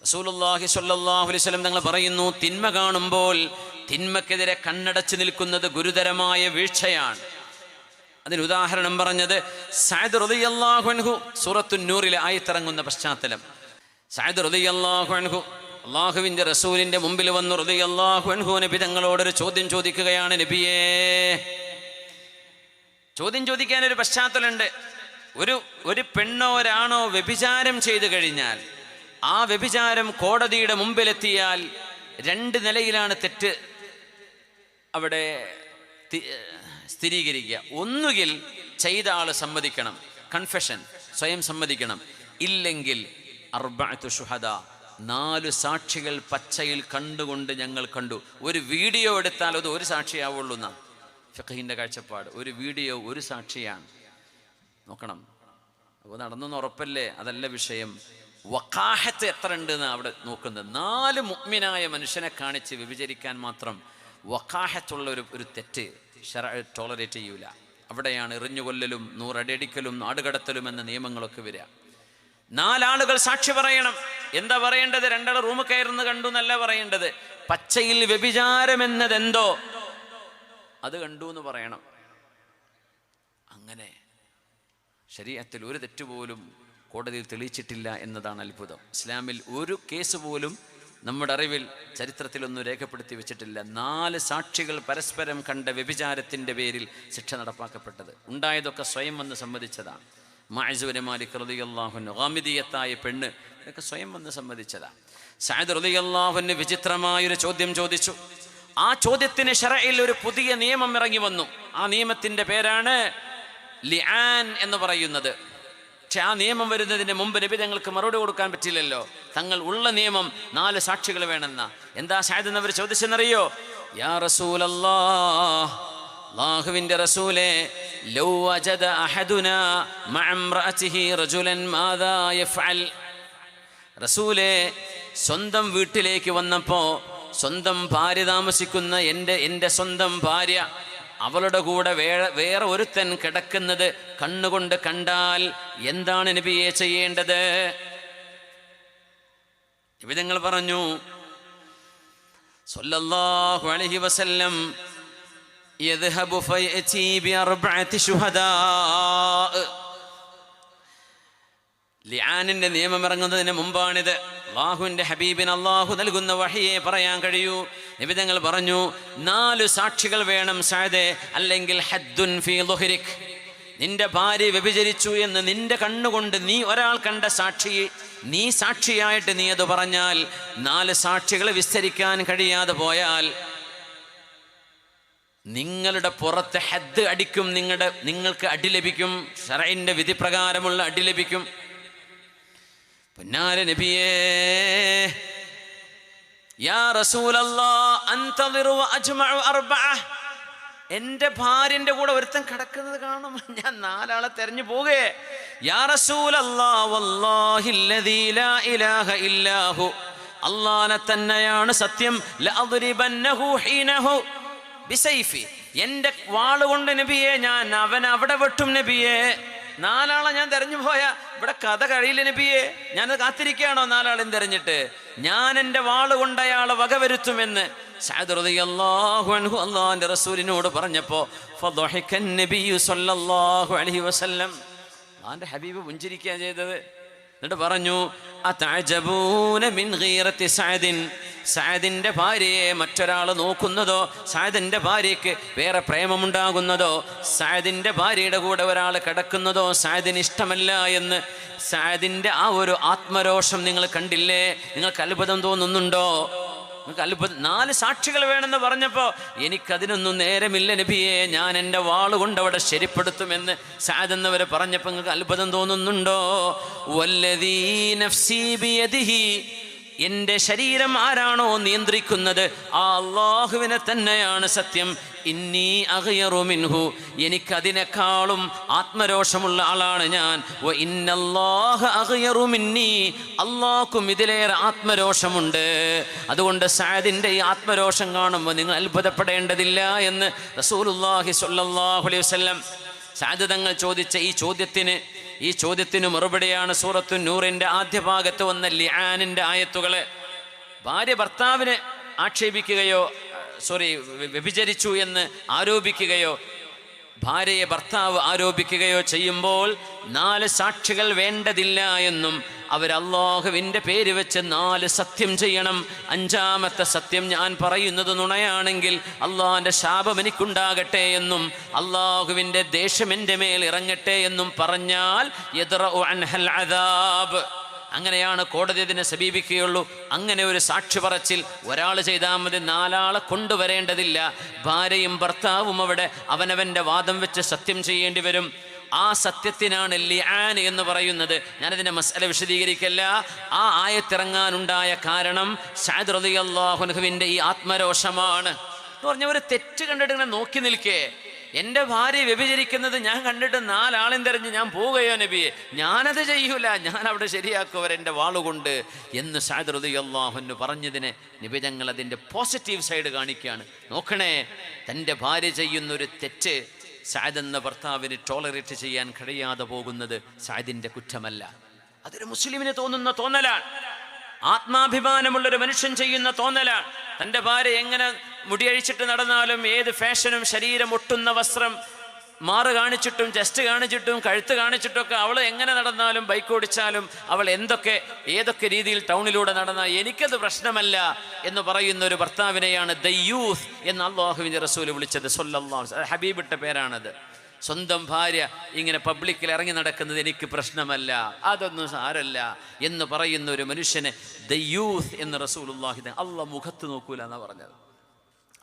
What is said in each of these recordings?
റസൂലുള്ളാഹി സ്വല്ലല്ലാഹു അലൈഹി വസല്ലം തങ്ങൾ പറയുന്നു, തിന്മ കാണുമ്പോൾ തിന്മക്കെതിരെ കണ്ണടച്ചു നിൽക്കുന്നത് ഗുരുതരമായ വീഴ്ചയാണ്. അതിന് ഉദാഹരണം പറഞ്ഞത് സഅദ് റളിയല്ലാഹു അൻഹു, സൂറത്തുൻ നൂറിലെ ആയത്തിറങ്ങുന്ന പശ്ചാത്തലം. സഅദ് റളിയല്ലാഹു അൻഹു അള്ളാഹുവിൻ്റെ റസൂലിൻ്റെ മുമ്പിൽ വന്നു റളിയല്ലാഹു അൻഹു നബി തങ്ങളോടൊരു ചോദ്യം ചോദിക്കുകയാണ്. നബിയേ, ചോദ്യം ചോദിക്കാനൊരു പശ്ചാത്തലമുണ്ട്. ഒരു പെണ്ണോ ഒരാണോ വ്യഭിചാരം ചെയ്തു കഴിഞ്ഞാൽ ആ വ്യഭിചാരം കോടതിയുടെ മുമ്പിലെത്തിയാൽ രണ്ട് നിലയിലാണ് തെറ്റ് അവിടെ സ്ഥിരീകരിക്കുക. ഒന്നുകിൽ ചെയ്ത ആൾ സമ്മതിക്കണം, കൺഫെഷൻ, സ്വയം സമ്മതിക്കണം. ഇല്ലെങ്കിൽ അർബഅത്തു ശുഹദാ, 4 സാക്ഷികൾ പച്ചയിൽ കണ്ടുകൊണ്ട് ഞങ്ങൾ കണ്ടു. ഒരു വീഡിയോ എടുത്താൽ അത് ഒരു സാക്ഷിയാവുള്ളൂ എന്നാണ് ഫിഖഹിൻ്റെ കാഴ്ചപ്പാട്. ഒരു വീഡിയോ ഒരു സാക്ഷിയാണ്. നോക്കണം, അപ്പോൾ നടന്നെന്ന് ഉറപ്പല്ലേ? അതല്ല വിഷയം. വഖാഹത്ത് എത്ര ഉണ്ട് എന്ന് അവിടെ നോക്കുന്നത്. 4 മുഅ്മിനായ മനുഷ്യനെ കാണിച്ച് വ്യഭിചരിക്കാൻ മാത്രം വഖാഹത്തുള്ള ഒരു തെറ്റ് ശറഅ ടോളറേറ്റ് ചെയ്യൂല. അവിടെയാണ് എറിഞ്ഞുകൊല്ലലും 100 അടിയടിക്കലും നാടുകടത്തലും എന്ന നിയമങ്ങളൊക്കെ വരിക. 4 ആളുകൾ സാക്ഷി പറയണം. എന്താ പറയേണ്ടത്? 2 ആൾ റൂമ് കയറുന്ന കണ്ടു എന്നല്ല പറയേണ്ടത്. പച്ചയിൽ വ്യഭിചാരം എന്നതെന്തോ അത് കണ്ടു എന്ന് പറയണം. അങ്ങനെ ശരീഅത്തിൽ ഒരു തെറ്റുപോലും കോടതിയിൽ തെളിയിച്ചിട്ടില്ല എന്നതാണ് അത്ഭുതം. ഇസ്ലാമിൽ ഒരു കേസ് പോലും നമ്മുടെ അറിവിൽ ചരിത്രത്തിലൊന്നും രേഖപ്പെടുത്തി വെച്ചിട്ടില്ല. 4 സാക്ഷികൾ പരസ്പരം കണ്ട വ്യഭിചാരത്തിൻ്റെ പേരിൽ ശിക്ഷ നടപ്പാക്കപ്പെട്ടത്. ഉണ്ടായതൊക്കെ സ്വയം വന്ന് സമ്മതിച്ചതാണ്. മഅ്സ് ബിൻ മാലിക് റളിയല്ലാഹു അൻഹു, ഗാമിദിയത്തായ പെണ്ണ്, ഇതൊക്കെ സ്വയം വന്ന് സമ്മതിച്ചതാണ്. സഅദ് റളിയല്ലാഹു അൻഹു വിചിത്രമായൊരു ചോദ്യം ചോദിച്ചു. ആ ചോദ്യത്തിന് ശറഇൽ ഒരു പുതിയ നിയമം ഇറങ്ങി വന്നു. ആ നിയമത്തിൻ്റെ പേരാണ് ലിആൻ എന്ന് പറയുന്നത്. പക്ഷെ ആ നിയമം വരുന്നതിന് മുമ്പ് നബി തങ്ങൾക്ക് മറുപടി കൊടുക്കാൻ പറ്റില്ലല്ലോ. തങ്ങൾ ഉള്ള നിയമം 4 സാക്ഷികൾ വേണമെന്ന. എന്താ സഅദ് എന്നവർ ചോദിച്ചെന്നറിയോ? യാ റസൂലല്ലാഹ്, അല്ലാഹുവിൻ്റെ റസൂലേ, ലൗ വജദ അഹദുനാ മഅ ഇംറഅതിഹി റജുലൻ മാദാ യഫ്അൽ. റസൂലേ, സ്വന്തം വീട്ടിലേക്ക് വന്നപ്പോൾ സ്വന്തം ഭാര്യ താമസിക്കുന്ന എൻ്റെ സ്വന്തം ഭാര്യ, അവളുടെ കൂടെ വേറെ ഒരുത്തൻ കിടക്കുന്നത് കണ്ണുകൊണ്ട് കണ്ടാൽ എന്താണ് നബിയെ ചെയ്യേണ്ടത്? നബി തങ്ങൾ പറഞ്ഞു സ്വല്ലല്ലാഹു അലൈഹി വസല്ലം, യദ്ഹബു ഫയഅതി ബിഅർബഅതി ശുഹദാ. ലിആനിന്റെ നിയമം ഇറങ്ങുന്നതിന് മുമ്പാണിത്. അല്ലാഹുവിൻ്റെ ഹബീബിന് അല്ലാഹു നൽകുന്ന വഹിയെ പറയാൻ കഴിയൂ. നബി തങ്ങൾ പറഞ്ഞു, 4 സാക്ഷികൾ വേണം സഅദേ, അല്ലെങ്കിൽ ഹദ്ദുൻ ഫീ ളുഹ്രിക്. നിന്റെ ഭാര്യ വ്യഭിചരിച്ചു എന്ന് നിന്റെ കണ്ണുകൊണ്ട് നീ ഒരാൾ കണ്ട സാക്ഷി, നീ സാക്ഷിയായിട്ട് നീ അത് പറഞ്ഞാൽ 4 സാക്ഷികളെ വിസ്തരിക്കാൻ കഴിയാതെ പോയാൽ നിങ്ങളുടെ പുറത്ത് ഹദ്ദ് അടിക്കും, നിങ്ങൾക്ക് അടി ലഭിക്കും, ശറഇന്റെ വിധി പ്രകാരമുള്ള അടി ലഭിക്കും. പൊന്നാര നബിയേ, യാ റസൂലല്ലാഹ്, അൻതളിറു വഅജ്മഉ അർബഅ. എൻ്റെ ഭാര്യൻ്റെ കൂടെ ഒരുത്തൻ കിടക്കുന്നത് കാണും, ഞാൻ 4 ആളെ തെരഞ്ഞു പോകേ. യാ റസൂലല്ലാഹ്, വല്ലാഹില്ലദീ ലാ ഇലാഹ ഇല്ലാഹു, അല്ലാഹനെ തന്നെയാണ് സത്യം, ലഅദ്രിബന്നഹു ഹീനഹു ബിസൈഫി. എൻ്റെ വാളുകൊണ്ട് നബിയെ ഞാൻ അവനെ അവിടെ വെട്ടും നബിയെ. 4 ആളെ ഞാൻ തെരഞ്ഞു പോയാ ഇവിടെ കഥ കഴിയില്ല നബിയെ. ഞാനത് കാത്തിരിക്കുകയാണോ 4 ആളെയും തെരഞ്ഞിട്ട്? ഞാൻ എൻ്റെ വാള് കൊണ്ട് അയാളെ വകവരുത്തുമെന്ന് സഅദ് റളിയല്ലാഹു അൻഹു അല്ലാഹുവിൻ്റെ റസൂലിനോട് പറഞ്ഞപ്പോൾ ഫളഹികൻ നബിയു സ്വല്ലല്ലാഹു അലൈഹി വസല്ലം, അല്ലാഹുവിൻ്റെ ഹബീബ് പുഞ്ചിരിക്കുക ചെയ്തത്. എന്നിട്ട് പറഞ്ഞു, അതഅജബൂന മിൻ ഗീറത്തി സഅദിൻ. സഅദിൻ്റെ ഭാര്യയെ മറ്റൊരാൾ നോക്കുന്നതോ, സഅദിൻ്റെ ഭാര്യയ്ക്ക് വേറെ പ്രേമമുണ്ടാകുന്നതോ, സഅദിൻ്റെ ഭാര്യയുടെ കൂടെ ഒരാൾ കിടക്കുന്നതോ സഅദിന് ഇഷ്ടമല്ല എന്ന് സഅദിൻ്റെ ആ ഒരു ആത്മരോഷം നിങ്ങൾ കണ്ടില്ലേ? നിങ്ങൾക്ക് അത്ഭുതം തോന്നുന്നുണ്ടോ? നിങ്ങൾക്ക് അത്ഭുതം. 4 സാക്ഷികൾ വേണമെന്ന് പറഞ്ഞപ്പോൾ എനിക്കതിനൊന്നും നേരമില്ല നബിയെ, ഞാൻ എൻ്റെ വാളുകൊണ്ട് അവിടെ ശരിപ്പെടുത്തുമെന്ന് സഅദ് എന്നവർ പറഞ്ഞപ്പോൾ നിങ്ങൾക്ക് അത്ഭുതം തോന്നുന്നുണ്ടോ? വല്ലദീ നഫ്സീ ബിയദിഹി, എൻ്റെ ശരീരം ആരാണോ നിയന്ത്രിക്കുന്നത് ആ അല്ലാഹുവിനെ തന്നെയാണ് സത്യം. ഇന്നി അഗ്യറു മിൻഹു, എനിക്കതിനേക്കാളും ആത്മരോഷമുള്ള ആളാണ് ഞാൻ. വ ഇന്നല്ലാഹ അഗ്യറു മിന്നി, അല്ലാഹുക്കും ഇതിലേറെ ആത്മരോഷമുണ്ട്. അതുകൊണ്ട് സഅദിൻ്റെ ഈ ആത്മരോഷം കാണുമ്പോൾ നിങ്ങൾ അത്ഭുതപ്പെടേണ്ടതില്ല എന്ന് റസൂലുള്ളാഹി സ്വല്ലല്ലാഹു അലൈഹി വസല്ലം. സഅദ് തങ്ങൾ ചോദിച്ച ഈ ചോദ്യത്തിന് ഈ ചോദ്യത്തിന് മറുപടിയാണ് സൂറത്തു നൂറിന്റെ ആദ്യ ഭാഗത്ത് വന്ന ലിആനിന്റെ ആയത്തുകള്. ഭാര്യ ഭർത്താവിനെ ആക്ഷേപിക്കുകയോ വ്യഭിചരിച്ചു എന്ന് ആരോപിക്കുകയോ ഭാര്യയെ ഭർത്താവ് ആരോപിക്കുകയോ ചെയ്യുമ്പോൾ 4 സാക്ഷികൾ വേണ്ടതില്ല എന്നും അവർ അല്ലാഹുവിൻ്റെ പേര് വെച്ച് 4 സത്യം ചെയ്യണം. 5ാമത്തെ സത്യം ഞാൻ പറയുന്നത് നുണയാണെങ്കിൽ അള്ളാഹിൻ്റെ ശാപം എനിക്കുണ്ടാകട്ടെ എന്നും അള്ളാഹുവിൻ്റെ ദേഷ്യം എൻ്റെ മേൽ ഇറങ്ങട്ടെ എന്നും പറഞ്ഞാൽ യദ്റഉ അൻഹൽ അദാബ്. അങ്ങനെയാണ് കോടതി ഇതിനെ സമീപിക്കുകയുള്ളൂ. അങ്ങനെ ഒരു സാക്ഷി പറച്ചിൽ ഒരാൾ ചെയ്താൽ മതി, 4 ആളെ കൊണ്ടുവരേണ്ടതില്ല. ഭാര്യയും ഭർത്താവും അവിടെ അവനവൻ്റെ വാദം വെച്ച് സത്യം ചെയ്യേണ്ടി വരും. ആ സത്യത്തിനാണ് ലിആൻ എന്ന് പറയുന്നത്. ഞാനതിൻ്റെ മസ്അല വിശദീകരിക്കല്ല. ആ ആയത്തിറങ്ങാനുണ്ടായ കാരണം സഅദ് റളിയല്ലാഹു അൻഹുവിൻ്റെ ഈ ആത്മരോഷമാണ് എന്ന് പറഞ്ഞ ഒരു തെറ്റ് കണ്ടിട്ട് ഇങ്ങനെ നോക്കി നിൽക്കേ. എൻ്റെ ഭാര്യ വ്യഭിചരിക്കുന്നത് ഞാൻ കണ്ടിട്ട് 4 ആളെയും തെരഞ്ഞ് ഞാൻ പോവുകയോ നബിയെ, ഞാനത് ചെയ്യൂല, ഞാൻ അവിടെ ശരിയാക്കുവർ എൻ്റെ വാളുകൊണ്ട് എന്ന് സഅദ് റളിയല്ലാഹു അൻഹു പറഞ്ഞതിനെ നബി തങ്ങൾ അതിൻ്റെ പോസിറ്റീവ് സൈഡ് കാണിക്കുകയാണ്. നോക്കണേ, തൻ്റെ ഭാര്യ ചെയ്യുന്നൊരു തെറ്റ് സഅദ് എന്ന ഭർത്താവിന് ടോളറേറ്റ് ചെയ്യാൻ കഴിയാതെ പോകുന്നത് സഅദിൻ്റെ കുറ്റമല്ല. അതൊരു മുസ്ലിമിന് തോന്നുന്ന തോന്നലാണ്. ആത്മാഭിമാനമുള്ളൊരു മനുഷ്യൻ ചെയ്യുന്ന തോന്നലാണ്. തൻ്റെ ഭാര്യ എങ്ങനെ മുടിയഴിച്ചിട്ട് നടന്നാലും, ഏത് ഫാഷനും, ശരീരം ഒട്ടുന്ന വസ്ത്രം, മാറ് കാണിച്ചിട്ടും ചെസ്റ്റ് കാണിച്ചിട്ടും കഴുത്ത് കാണിച്ചിട്ടൊക്കെ അവൾ എങ്ങനെ നടന്നാലും, ബൈക്ക് ഓടിച്ചാലും, അവൾ ഏതൊക്കെ രീതിയിൽ ടൗണിലൂടെ നടന്നാൽ എനിക്കത് പ്രശ്നമല്ല എന്ന് പറയുന്ന ഒരു ഭർത്താവിനെയാണ് ദയ്യൂസ് എന്ന് അല്ലാഹുവിൻ്റെ റസൂൽ വിളിച്ചത്. സ്വല്ലല്ലാഹു അലൈഹി വസല്ലം ഹബീബിട്ട പേരാണത്. സ്വന്തം ഭാര്യ ഇങ്ങനെ പബ്ലിക്കിൽ ഇറങ്ങി നടക്കുന്നത് എനിക്ക് പ്രശ്നമല്ല, അതൊന്നും സാരല്ല എന്ന് പറയുന്ന ഒരു മനുഷ്യനെ ദയ്യൂസ് എന്ന് റസൂലുള്ളാഹി അല്ലാഹ് മുഖത്ത് നോക്കൂല എന്നാ പറഞ്ഞത്.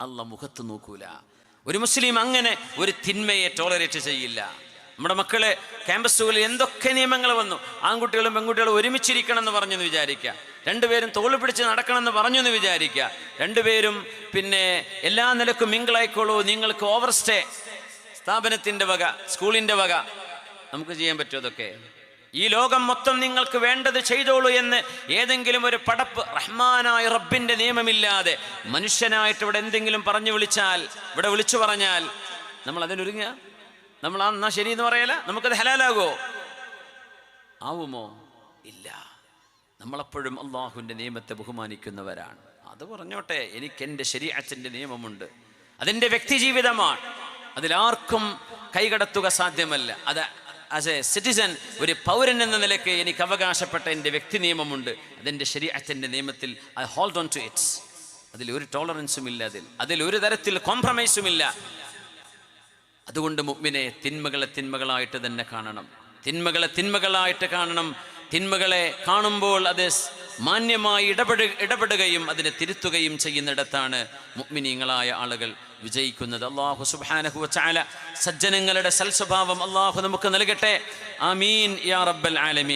അല്ലാഹ് മുഖത്ത് നോക്കൂല. ഒരു മുസ്ലിം അങ്ങനെ ഒരു തിന്മയെ ടോളറേറ്റ് ചെയ്യില്ല. നമ്മുടെ മക്കളെ ക്യാമ്പസുകളിൽ എന്തൊക്കെ നിയമങ്ങൾ വന്നു, ആൺകുട്ടികളും പെൺകുട്ടികളും ഒരുമിച്ചിരിക്കണം എന്ന് പറഞ്ഞെന്ന് വിചാരിക്കുക, 2 പേരും തോള് പിടിച്ച് നടക്കണം എന്ന് പറഞ്ഞു എന്ന് വിചാരിക്കുക, 2 പേരും പിന്നെ എല്ലാ നിലക്കും മിങ്കിളായിക്കോളൂ, നിങ്ങൾക്ക് ഓവർ സ്റ്റേ സ്ഥാപനത്തിൻ്റെ വക, സ്കൂളിൻ്റെ വക, നമുക്ക് ചെയ്യാൻ പറ്റുമോ? അതൊക്കെ ഈ ലോകം മൊത്തം നിങ്ങൾക്ക് വേണ്ടത് ചെയ്തോളൂ എന്ന് ഏതെങ്കിലും ഒരു പടപ്പ് റഹ്മാനായ റബ്ബിൻ്റെ നിയമമില്ലാതെ മനുഷ്യനായിട്ട് ഇവിടെ എന്തെങ്കിലും ഇവിടെ വിളിച്ചു പറഞ്ഞാൽ നമ്മൾ അതിനൊരുങ്ങുക? നമ്മൾ എന്നാ ശരി എന്ന് പറയല? നമുക്കത് ഹലാലാകോ? ആവുമോ? ഇല്ല. നമ്മളെപ്പോഴും അള്ളാഹുവിൻ്റെ നിയമത്തെ ബഹുമാനിക്കുന്നവരാണ്. അത് പറഞ്ഞോട്ടെ, എനിക്കെൻ്റെ ശരീഅത്തിൻ്റെ നിയമമുണ്ട്, അതെൻ്റെ വ്യക്തി ജീവിതമാണ്, അതിലാർക്കും കൈകടത്തുക സാധ്യമല്ല. അത് ആസ് എ സിറ്റിസൺ, ഒരു പൗരൻ എന്ന നിലയ്ക്ക് എനിക്ക് അവകാശപ്പെട്ട എൻ്റെ വ്യക്തി നിയമമുണ്ട്, അതെൻ്റെ ശരീഅത്തിൻ്റെ നിയമത്തിൽ I hold on to its. അതിലൊരു ടോളറൻസും ഇല്ല, അതിലൊരു തരത്തിൽ കോംപ്രമൈസും ഇല്ല. അതുകൊണ്ട് മുഅ്മിനെ തിന്മകളെ തിന്മകളായിട്ട് തന്നെ കാണണം, തിന്മകളായിട്ട് കാണണം. തിന്മകളെ കാണുമ്പോൾ അത് മാന്യമായി ഇടപെടുകയും അതിനെ തിരുത്തുകയും ചെയ്യുന്നിടത്താണ് മുഅ്മിനീങ്ങളായ ആളുകൾ വിജയിക്കുന്നത്. അല്ലാഹു സുബ്ഹാനഹു വ തആല സജ്ജനങ്ങളുടെ സൽസ്വഭാവം അല്ലാഹു നമുക്ക് നൽകട്ടെ. ആമീൻ യാ റബ്ബൽ ആലമീൻ.